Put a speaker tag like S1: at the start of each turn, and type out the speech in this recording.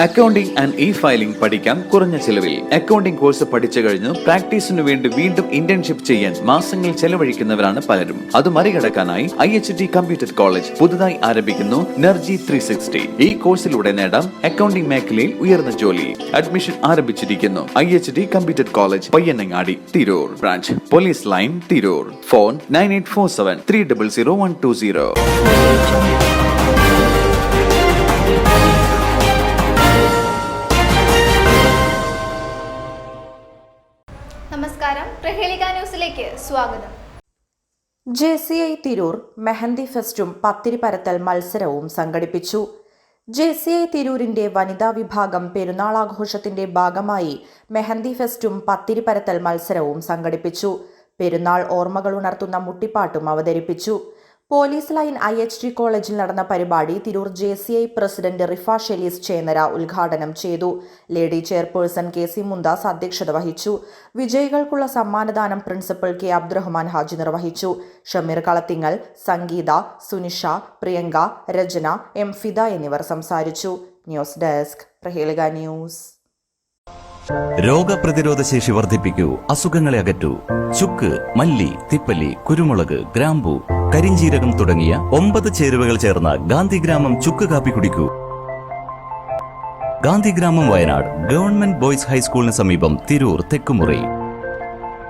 S1: Accounting and e-filing പഠിക്കാം കുറഞ്ഞ ചിലവിൽ. അക്കൗണ്ടിംഗ് കോഴ്സ് പഠിച്ചു കഴിഞ്ഞ് പ്രാക്ടീസിനു വേണ്ടി വീണ്ടും ഇന്റേൺഷിപ്പ് ചെയ്യാൻ മാസങ്ങൾ ചെലവഴിക്കുന്നവരാണ് പലരും. അത് മറികടക്കാനായി IHT കമ്പ്യൂട്ടർ കോളേജ് പുതുതായി ആരംഭിക്കുന്നു NERGY 360. ഈ കോഴ്സിലൂടെ നേടാം അക്കൗണ്ടിംഗ് മേഖലയിൽ ഉയർന്ന ജോലി. അഡ്മിഷൻ ആരംഭിച്ചിരിക്കുന്നു. IHT computer college, Payyanangadi, Tirur. Branch police line, Tirur. Phone 9847 300 120.
S2: നമസ്കാരം, പ്രഹേളിക ന്യൂസിലേക്ക് സ്വാഗതം.
S3: JCI തിരൂർ മെഹന്തി ഫെസ്റ്റും പത്തിരി പരത്തൽ മത്സരവും സംഘടിപ്പിച്ചു. JCI തിരൂരിന്റെ വനിതാ വിഭാഗം പെരുന്നാളാഘോഷത്തിന്റെ ഭാഗമായി മെഹന്തി ഫെസ്റ്റും പത്തിരി പരത്തൽ മത്സരവും സംഘടിപ്പിച്ചു. പെരുന്നാൾ ഓർമ്മകൾ ഉണർത്തുന്ന മുട്ടിപ്പാട്ടും അവതരിപ്പിച്ചു. പോലീസ് ലൈൻ IHT കോളേജിൽ നടന്ന പരിപാടി തിരൂർ JCI പ്രസിഡന്റ് റിഫ ഷെലീസ് ചേന്നര ഉദ്ഘാടനം ചെയ്തു. ലേഡി ചെയർപേഴ്സൺ KC മുന്താസ് അധ്യക്ഷത വഹിച്ചു. വിജയികൾക്കുള്ള സമ്മാനദാനം പ്രിൻസിപ്പൽ K അബ്ദുറഹ്മാൻ ഹാജി നിർവഹിച്ചു. ഷമീർ കളത്തിങ്ങൽ, സംഗീത, സുനിഷ, പ്രിയങ്ക, രചന, M ഫിദ എന്നിവർ സംസാരിച്ചു. News desk, Prahelika news.
S4: രോഗപ്രതിരോധ ശേഷി വർദ്ധിപ്പിക്കൂ, അസുഖങ്ങളെ അകറ്റൂ. ചുക്ക്, മല്ലി, തിപ്പല്ലി, കുരുമുളക്, ഗ്രാമ്പു, കരിഞ്ജീരകം തുടങ്ങിയ 9 ചേരുവകൾ ചേർന്ന ഗാന്ധിഗ്രാമം ചുക്ക് കാപ്പി കുടിക്കൂ. ഗാന്ധിഗ്രാമം, വയനാട് ഗവൺമെന്റ് ബോയ്സ് ഹൈസ്കൂളിന് സമീപം, തിരൂർ തെക്കുമുറി.